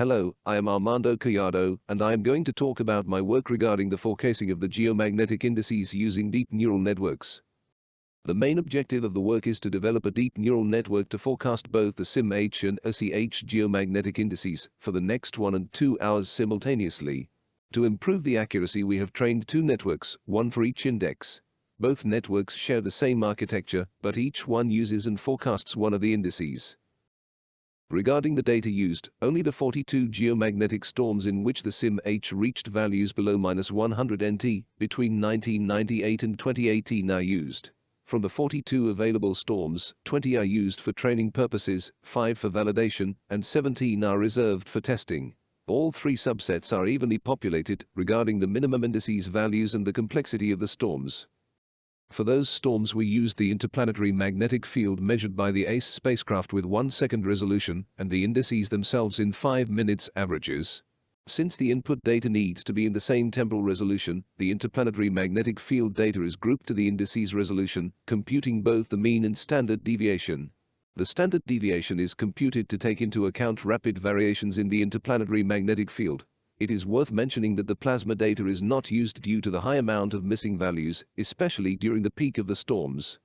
Hello, I am Armando Collado, and I am going to talk about my work regarding the forecasting of the geomagnetic indices using deep neural networks. The main objective of the work is to develop a deep neural network to forecast both the SYM-H and ASY-H geomagnetic indices for the next 1 and 2 hours simultaneously. To improve the accuracy, we have trained 2 networks, one for each index. Both networks share the same architecture, but each one uses and forecasts one of the indices. Regarding the data used, only the 42 geomagnetic storms in which the SYM-H reached values below -100 NT between 1998 and 2018 are used. From the 42 available storms, 20 are used for training purposes, 5 for validation, and 17 are reserved for testing. All 3 subsets are evenly populated regarding the minimum indices values and the complexity of the storms. For those storms, we used the interplanetary magnetic field measured by the ACE spacecraft with 1-second resolution and the indices themselves in 5 minutes averages. Since the input data needs to be in the same temporal resolution, the interplanetary magnetic field data is grouped to the indices resolution, computing both the mean and standard deviation. The standard deviation is computed to take into account rapid variations in the interplanetary magnetic field. It is worth mentioning that the plasma data is not used due to the high amount of missing values, especially during the peak of the storms.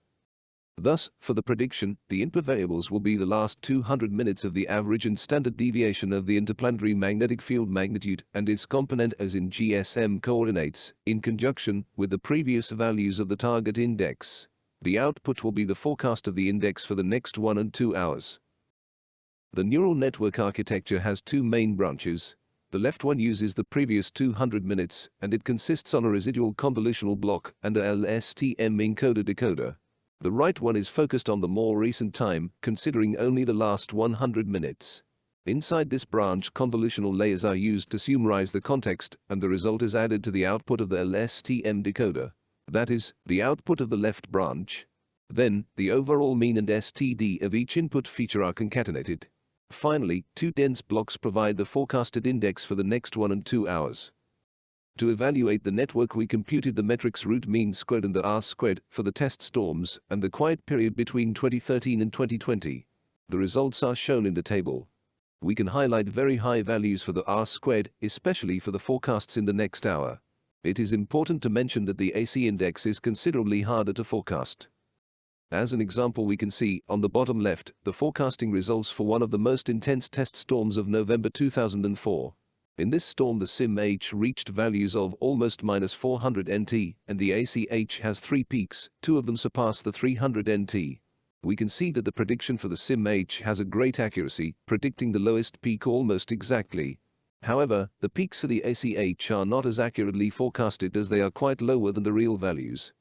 Thus, for the prediction, the input variables will be the last 200 minutes of the average and standard deviation of the interplanetary magnetic field magnitude and its component as in GSM coordinates, in conjunction with the previous values of the target index. The output will be the forecast of the index for the next 1 and 2 hours. The neural network architecture has 2 main branches. The left one uses the previous 200 minutes, and it consists on a residual convolutional block and a LSTM encoder-decoder. The right one is focused on the more recent time, considering only the last 100 minutes. Inside this branch, convolutional layers are used to summarize the context, and the result is added to the output of the LSTM decoder. That is, the output of the left branch. Then, the overall mean and STD of each input feature are concatenated. Finally, 2 dense blocks provide the forecasted index for the next 1 and 2 hours. To evaluate the network, we computed the metrics root mean squared and the R squared for the test storms and the quiet period between 2013 and 2020. The results are shown in the table. We can highlight very high values for the R squared, especially for the forecasts in the next hour. It is important to mention that the AC index is considerably harder to forecast. As an example, we can see, on the bottom left, the forecasting results for one of the most intense test storms of November 2004. In this storm, the SYM-H reached values of almost -400 NT, and the ASY-H has 3 peaks, 2 of them surpass the 300 NT. We can see that the prediction for the SYM-H has a great accuracy, predicting the lowest peak almost exactly. However, the peaks for the ASY-H are not as accurately forecasted as they are quite lower than the real values.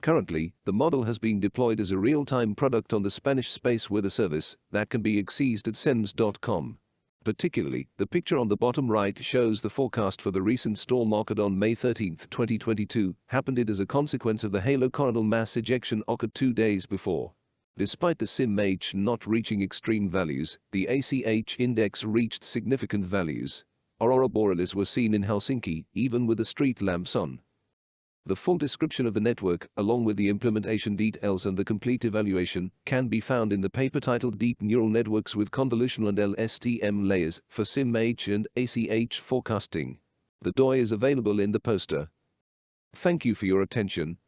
Currently, the model has been deployed as a real-time product on the Spanish Space Weather Service that can be accessed at SYM-H.com. Particularly, the picture on the bottom right shows the forecast for the recent storm occurred on May 13, 2022, happened as a consequence of the halo coronal mass ejection occurred 2 days before. Despite the SYM-H not reaching extreme values, the ASY-H index reached significant values. Aurora borealis were seen in Helsinki, even with the street lamps on. The full description of the network, along with the implementation details and the complete evaluation, can be found in the paper titled Deep Neural Networks with Convolutional and LSTM Layers for SYM-H and ASY-H Forecasting. The DOI is available in the poster. Thank you for your attention.